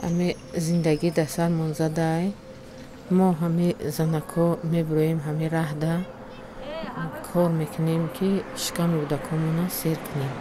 ҳамаи зиндагӣ дар сармон задай, мо ҳамаи занако мебироем ҳамаи раҳда кор мекунем ки шиками кӯдаконро сер кунем.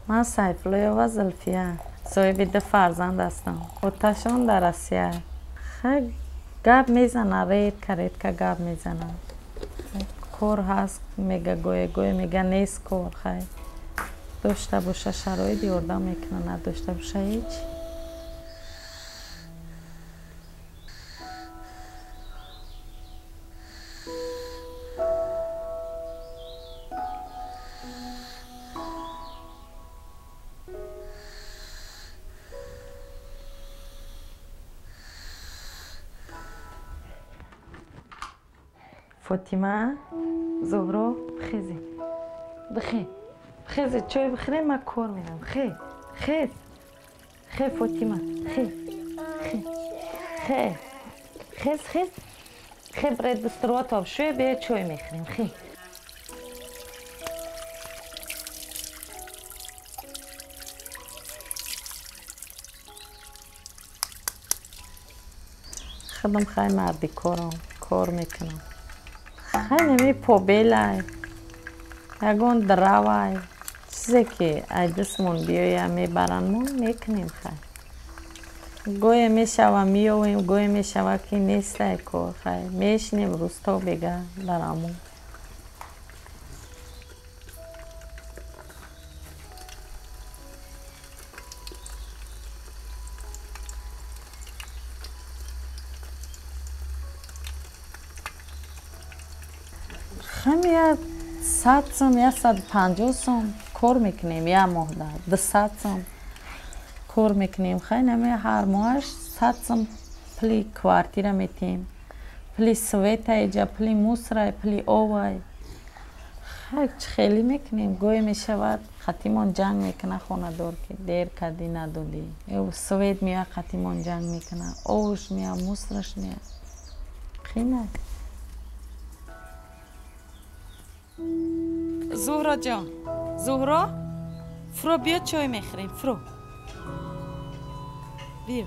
من سیفالله زلفیه صاحب دو فرزند هستم. اوتشان در آسیا. خیلی گپ میزنه، رید که گپ میزنه. کار هست میگه گوی میگه نیست کار. خیلی داشته باشه شرایط یارده میکنه، نداشته باشه هیچ. فاطمه زهرا بخیزی چای بخیری من کار میرم. خیز فاطمه خیز برید بستروات آب شوی بیا چای میخوریم. خودم خیلی مردی کار میکنم. خیلی می پوبیلای یگون دراوای چیزی که دستمون بیایی میبرنمون میکنیم. خیلی گوی میشوه میویم، گوی میشوه که نیسته کار. خیلی میشنیم روستا بگه درامون. خیلی 100 سوم یا 150 سوم کار میکنیم. یا ماه 200 سوم کار میکنیم. خیلی هر ماهش 100 سوم پلی کوارتیر میتیم، پلی سویت ایجا، پلی موسرای، پلی اوای. خیلی میکنیم. گوی میشود خطیمون جنگ میکنه خونه دار که دیر کردی ندادی. سویت میاد خطیمون جنگ میکنه، اوش میاد موسرش میاد. خیلی زهرا جان، زهرا فرو بیا چای میخوریم. فرو بیا.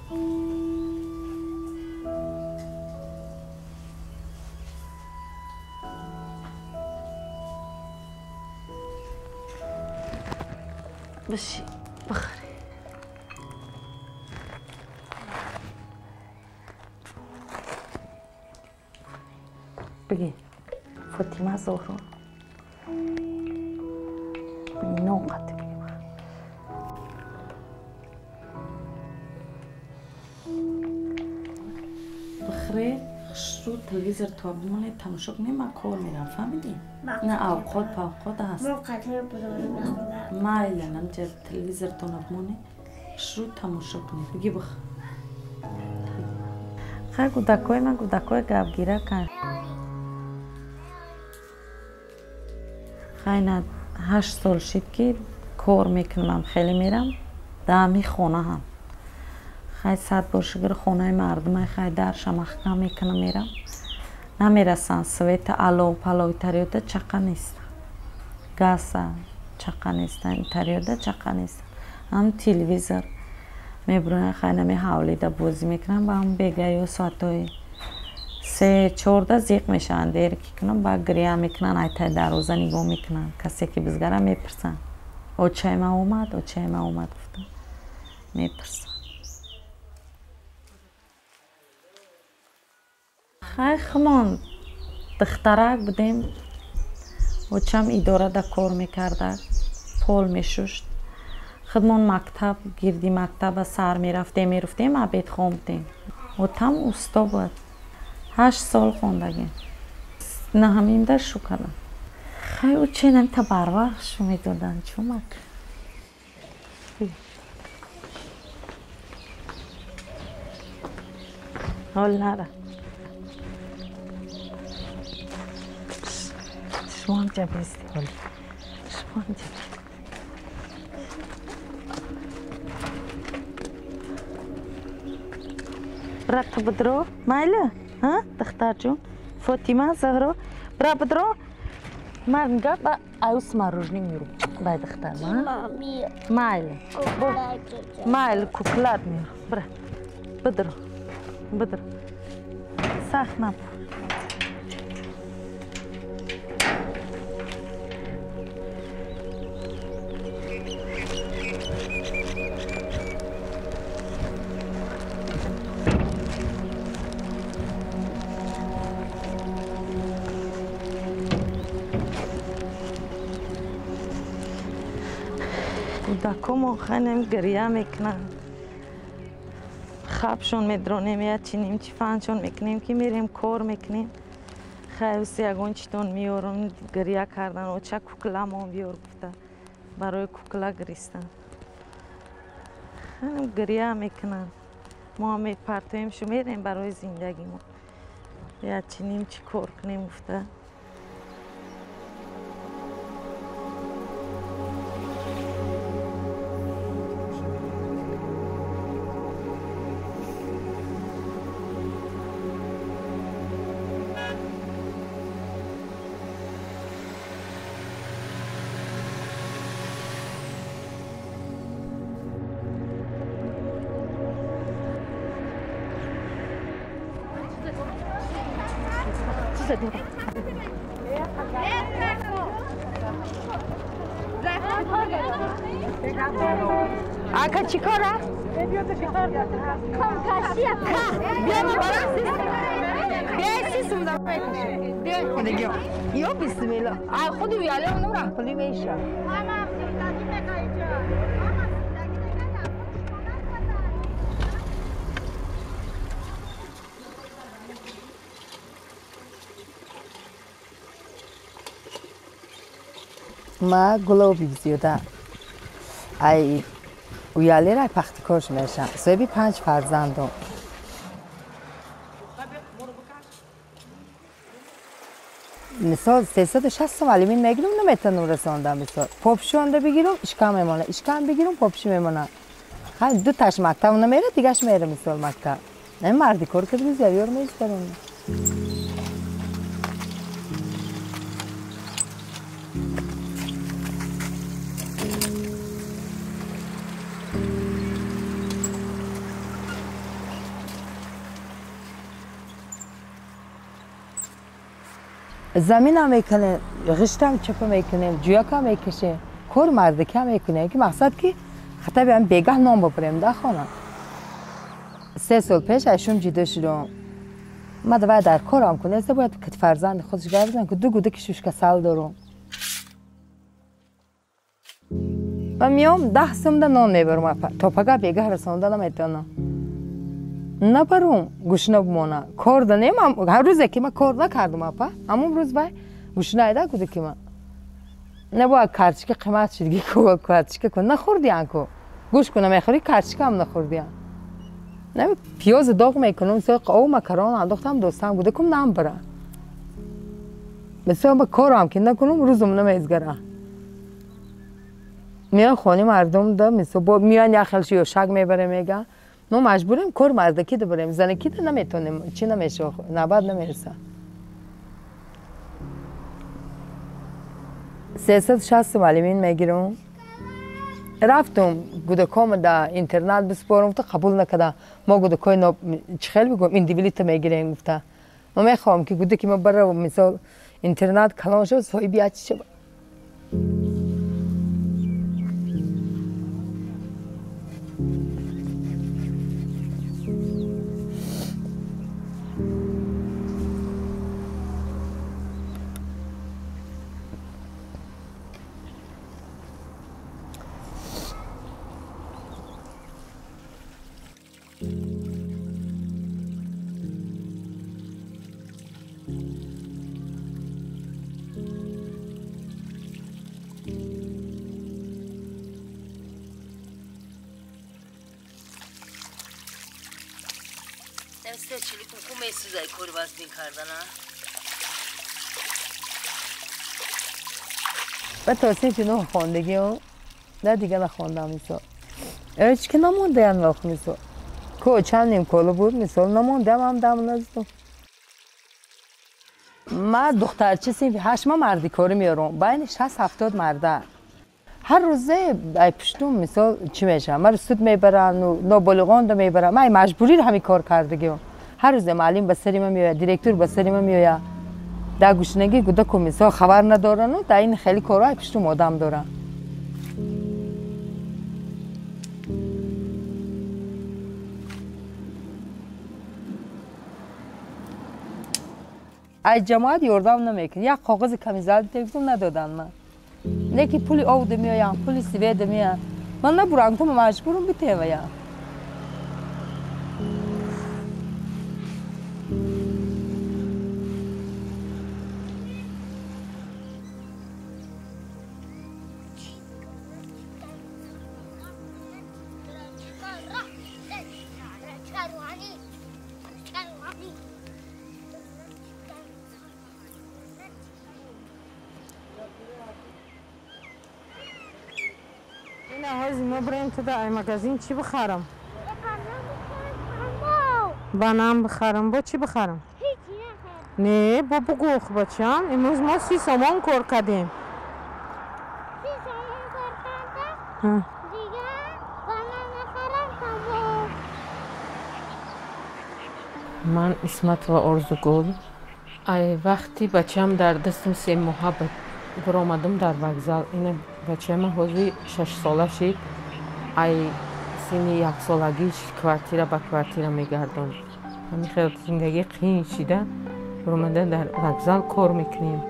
بشی بخوری. بگی فاطمه زهرا نوقت بگیم. بخری شروع تلویزر تا بمونه تماشا کنیم. من کار میرم فهمیدی؟ نه اوقات پا اوقات هست. ما قطعه بوداریم نخونم. مایل نمجر تلویزر تا نبمونه شروع تماشا کنیم. بگی بخ خیلی گودکای من گودکای گفگیره کن. خیلی 8 سال شد که کار میکنم. خیلی میرم دمی خونه هم. خیلی 100 بار شگر خونه مردم خیلی درش محکم میکنم میرم. نمیرسن سویت علو پلو تریوده چقه نیست. گاز چقه نیست. این تریوده چقه نیست. هم تلویزر میبرون خیلی نمی حولیده بازی میکنم. با هم بگه و ساعتای 3-4 زیق میشن دیر که کنم با گریه میکنن. ایتای دروازه نگاه میکنن. کسی که بزگره میپرسن او چای ما اومد گفتم میپرسن. خیلی خمان دخترک بودیم و چم اداره دا کار میکرده. پول میشوشت. خودمون مکتب گردی مکتب سر میرفتیم عبید خوندیم. و تم استا بود. 8 سال خوندگیم. نه همین در شو کردم. خیلی او چه نمی تا بروقش میدادن چومک. حال نره شما هم جبیستی حالی شما هم جبیستی برا تو بدرو مایله ها دختر جون فاطمه زهرا برا بدرو من گفت با اوس مروجنی میرو باید دختر ما مایله مایله کوکلات میرو برا بدرو بدرو سخت نبود کودکم خانم گریه میکنن خوابشون میدرونیم یا چینیم چی فنشون میکنیم که میریم کار میکنیم خیلی یگون چیتون میارم گریه کردن و چه کوکلا ما بیار گفته برای کوکلا گریستن خانم گریه میکنن ما میپرتویم شو میریم برای زندگی ما یا چینیم چی کار کنیم گفته آقا چی کاره؟ کام کاشیه بیا بیا سیستم دارم بیا دیگه یا بسم الله خود ویاله اونم راه میشه ما گلابی زیاده ای ویاله رای پخت کارش میشم سوی 5 فرزندم مثال 360 معلمین میگیرم نمیتونم رساندم مثال پاپشونده بگیرم اشکام میمونه اشکام بگیرم پاپشی میمونه خیلی دو تاش مکتب نمیره دیگهش میره مثال مکتب نه مردی کار که بیز یار میذارم زمین هم میکنه غشت هم چپ میکنه جویاک هم میکشه کار مردک هم میکنه که مقصد که حتی بیان بگه نام بپریم در خانه 3 سال پیش ایشون جدا شدم ما باید در کارم کنه از باید که فرزند خودش گردن که 2 گوده که 6 سال دارم و میام 10 سوم ده نان میبرم تا پگه بگه رسانده نمیتونم نبرم گوشنه بمانه کار دنیم هر روزه که من کار نکردم اپا همون روز بای گوشنه ایده کده که من نباید کارچی که قیمت شد دیگه که کارچی که کن نخوردی انکو گوش کنم میخوری کارچی که هم نخوردی نمی پیاز داغ میکنم مثل قاو مکران انداختم دوستم گوده کم نام بره مثل با کارم که نکنم روزم نمیزگره میان خانه مردم ده مثل با میان یخلشی و شگ میبره میگه ما مجبوریم کار مردکی ده بریم زنکی ده نمیتونیم چی نمیشه نباید نمیرسه 360 معلمین میگیرم رفتم گودکام ده اینترنت بسپارم تو قبول نکرده ما گودکای چه خیلی بگم ایندیویلیت میگیریم گفته ما میخوام که گوده که ما بره مثال اینترنت کلان شد سوی بیاد چی شد شایسته چلی کوکو میسوزای کوری باز بین کردن و توصیف نه خواندگی ها نه دیگه نخواندم میسا ایچ که نمونده این وقت میسا که چند نیم کلو بود میسا نمونده هم دم نزدم من دخترچه سیم 8 ماه مردی کاری میارم بین 60-70 مرده هر روزه ای پشتم مثال چی میشه من سود میبرن و نابالغان رو میبرن من مجبوری همین کار کردگیم هر روز معلم به سری من میاد دیرکتور به سری من میاد در گوشنگی گوده که مثال خبر ندارن و در این خیلی کارهای پشتم آدم دارن از جماعت یاردم نمیکن یک کاغذ کمیزال تلفن ندادن من نکی پولی آود میایم پولی سوید میام من نبرم تو مجبورم بتیم یا نه ما بریم تو در مغازین چی بخرم؟ بانام بخرم با چی بخرم؟ هیچی نخرم نه بابا گوخ بچم امروز ما 30 سامان کار کردیم 30 سامان کار کردم دیگه بانام نخرم من اسمت و آرزوگل ای وقتی بچم در دستم 3 ماه برآمدم در وокзал این بچه من حدود 6 ساله شد ای سن 1 سالگیش کوارتیره به کوارتیره میگردم همین خیلی زندگی قین شده برآمده در وокзал کار میکنیم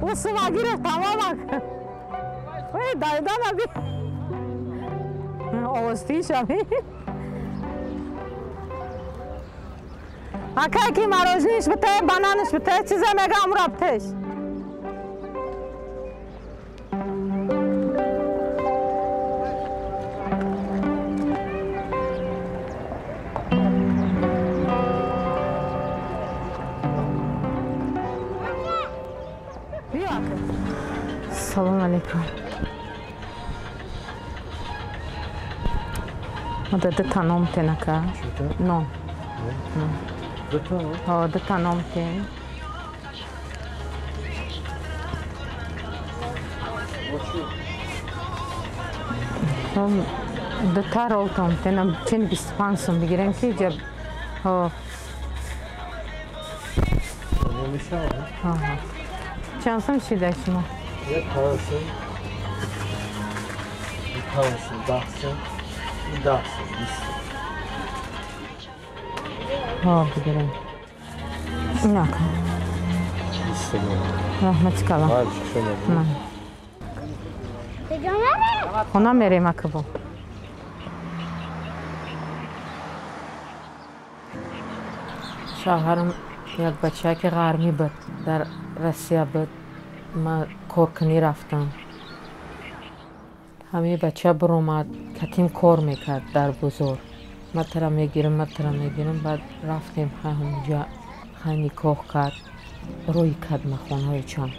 او سواگی رو تمام وای دایدا نبی آوازتی شمی اکای کی مروجنیش بته بانانش بته چیزا میگم رابطش سلام علیکم مدد تنام تنکا نه ده تنام تن ده تارول تام تنم چنی 25 سوم بگیرن که جب ها چند سوم شده شما؟ یک تارسون یک تارسون 10 سوم 10 سوم 20 ها بگیرن نکن رحمت کلام من کجا نریم؟ خونه میریم اکبو شوهرم یک بچه که غرمی بود در روسیه بود ما کارکنی رفتم همه بچه برآمد کتیم کار میکرد در بزرگ ما ترا میگیرم بعد رفتیم همونجا خیلی نکاح کرد روی کدم خونه چون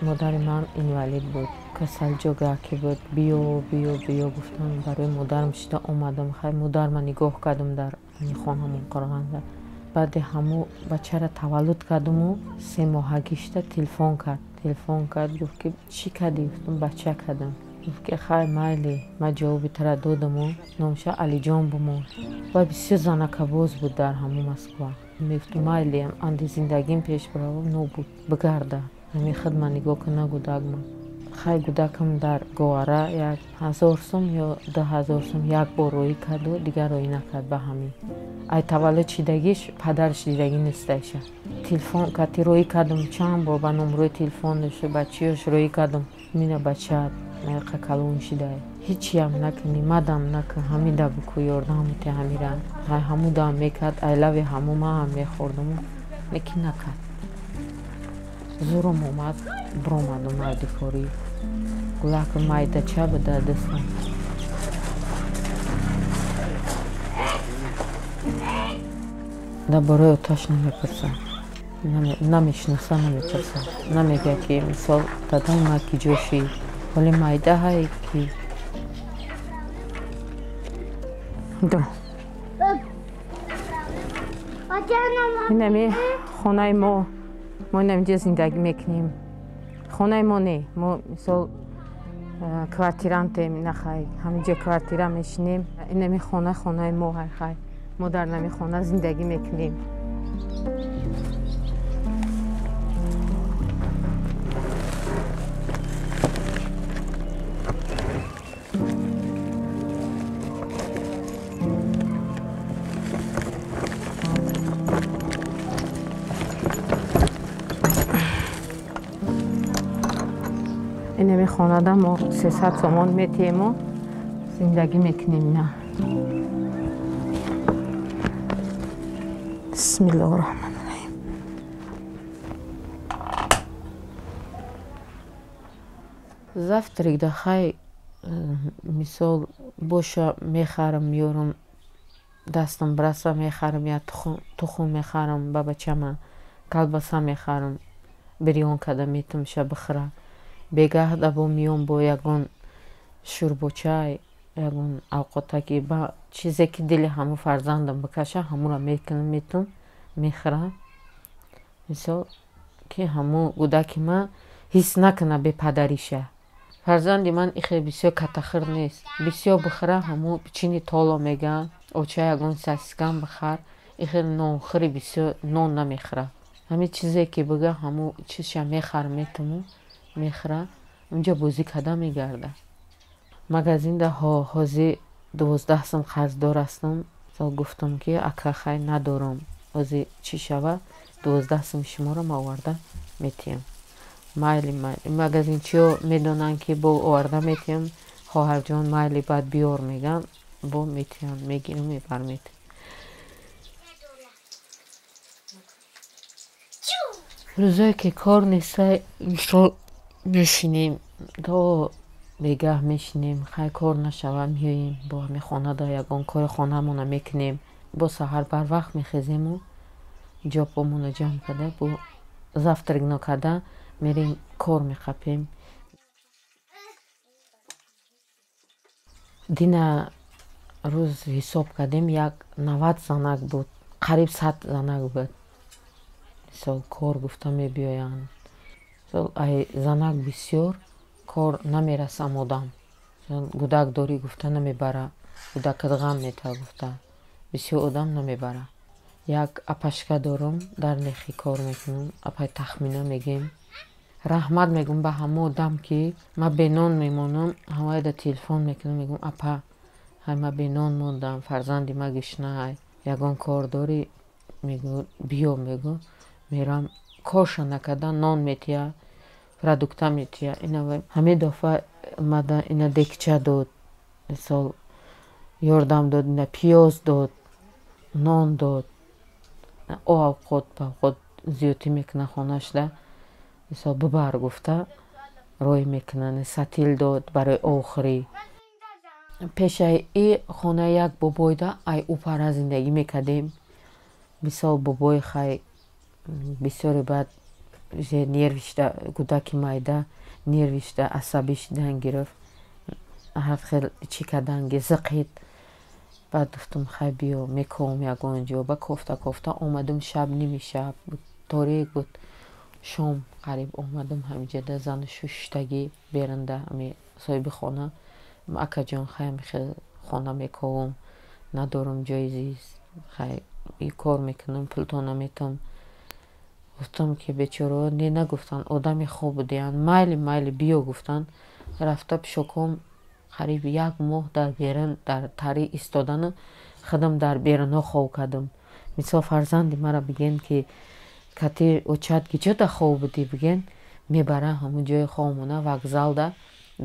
مادر من اینوالید بود کسل جگه که بود بیا گفتم برای مادرم شده اومدم خیلی مادر من نگاه کردم در این خانه من قرغنده بعد همو بچه را تولد کردم و 3 ماهگی شده تلفن کرد گفت که چی کردی گفتم بچه کردم گفت که خیلی مایلی ما جوابی تر دادم و نامشه علی جان بمون و بسیار زنک باز بود در همو مسکو میگفتم مایلی اندی زندگیم پیش برو نو بود بگرده همین خدمت نگاه که نگودک من خیلی گودکم در گواره 1000 سوم یا 10,000 سوم یک بار روی کرد و دیگر روی نکرد به همین ای تولد شدگیش پدرش دیدگی نیستش تلفن کتی روی کردم چند بار به نمره تلفن داشته بچه‌اش روی کردم مینا بچه قکلون شده هیچی هم نکنی مدام نکن همین دا بکو یاردم میته همیرن همون دا میکرد ایلاوی همون ما هم میخوردم لیکن نکرد زورم اومد برآمدم مردی کاری гулак майдача буда дастам. дар бораи оташ намепурсам, намешнаса, намепурсам, намегӯяд ки мисол дадаи ма ки ҷоши ҳоли майда ҳай ки инами хонаи мо инамиҷо зиндагӣ мекунем. Хонаи мо не, мо мисол квартирантем, нахай ҳаминҷо квартира мешинем. Инами хонаи мо ҳай мо дар нами хона зиндагӣ мекунем. инами хонада мо 300 сомон метиему зиндагӣ мекунем. на бисмиллаҳирроҳманирроҳим. завтрак дахай мисол боша мехарам, меёрам дастам браса мехарам, я тухм мехарам ба бачама, калбаса мехарам, бирён када метам ша бихӯра. бегаҳ дабо миём бо ягон шӯрбоча, ягон авқотаки ба чизе ки дили ҳаму фарзандам бикаша, ҳамуро мекунам, метам мехӯра. мисол ки ҳаму кӯдаки ман ҳис накуна бепадариша. фарзанди ман ихе бисёр катахӯр нест, бисёр бихӯра ҳаму пичини толо мегӯян, оча ягон сосискам бихӯр, ихе нонхӯри бисёр нон намехӯра. ҳамин чизе ки бигӯ ҳаму чизша мехӯрам, метаму мехӯра. унҷо бозӣ када мегарда. магазинда ҳозир 12 сум қарздор ҳастам. гуфтам ки ака хай надорам, ҳозир чӣ шава 12 сум шуморам оварда метиям. майли магазинчиҳо медонанд ки бо оварда метиям, хоҳарҷон майли баъд биёр мегӯян, бо метиям, мегирам, мебарметиям. рӯзое ки кор неста, мисол мешинем то бегаҳ мешинем, хай кор нашава, меоем бо ҳамин хонада ягон кори хонамона мекунем. бо саҳар барвақт мехезему, ҷопамона ҷамъ када, бо завтрак накарда мерем кор меқапем. дина рӯз ҳисоб кардем, як 90 занак буд, қариб 100 занак буд. мисол кор гуфта мебиёянд, ай занак бисёр, кор намерасам одам. гӯдак дорӣ гуфта намебара, гӯдакат ғам мета гуфта бисёр одам намебара. як апашка дорам, дар нехи кор мекунам, апай тахмина мегем. раҳмат мегӯм ба ҳама одам ки ма бенон мемонам, ҳамаеда телефон мекунам, мегӯм апа ҳай ма бенон мондам, фарзанди ма гушна, ҳай ягон кор дорӣ? мегӯ биё, мегӯ мерам, корша накарда нон метия, продукта метия. ҳамин дафъа омада ина декча дод, мисол ёрдам дод, ина пиёз дод, нон дод. овқот павқот зиёдӣ мекуна хонашда, мисол бибар гуфта рой мекунан, сатил дод барои охирӣ. пешаи и хонаи як бобойда ай упара зиндагӣ мекардем. мисол бобои хай бисёре баъд нервишда, кӯдаки майда нервишда, асабӣ шудан гирифт, ҳар хел чӣ кардан зиқид. баъд гуфтам хай биё мекавам ягон ҷо, ба кофта омадам, шаб ними шаб буд, торик буд. шом қариб омадам ҳаминҷода, зану шуштагӣ беранда ами соҳиби хона, акаҷон хай хел хона мекавам, надорам ҷои зист, хай и кор мекунам, пулто наметам. гуфтам ки бечораҳо не нагуфтанд, одами хоб будиянд, майли биё гуфтанд. рафта пешоком қариб 1 моҳ дар берун, дар тари истодану худам дар берунҳо хоб кардам. мисол фарзанди мара бигӯян ки кати очат киҷода хоб будӣ, бигӯян мебара ҳамун ҷои хобмона вокзалда,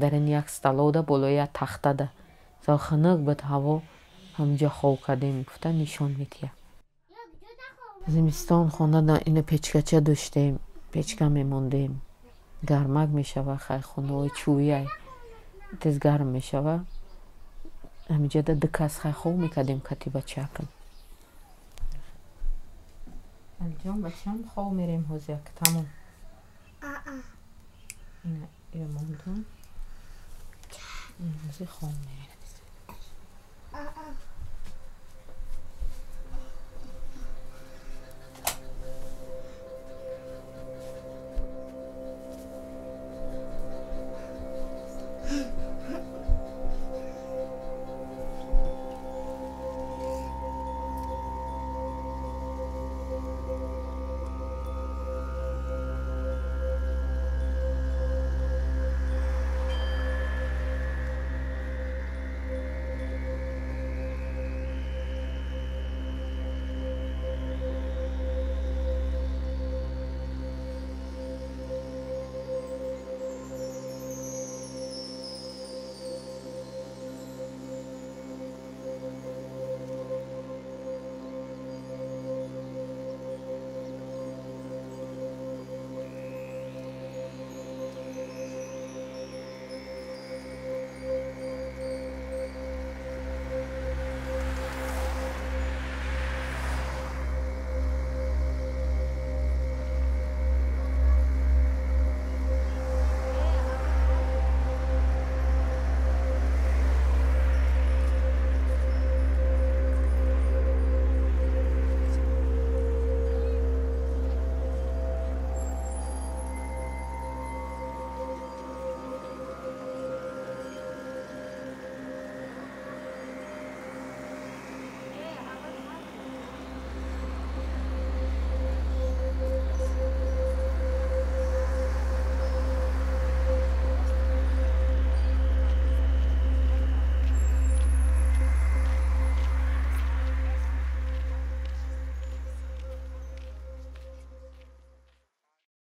дар ин як столовда, болои як тахтада. мисол хунук буд ҳаво, ҳамунҷо хоб кардем, гуфта нишон метия. зимистон хонада ина печкача доштем, печка мемондем, гармак мешава, хай хонаҳои чӯбӣ тез гарм мешава. ҳамиҷода дикас хай хуб мекардем катибачакам. алиҷон бачам хоб мерем ҳозир тамом. ина монду. ҳозир хоб мерем.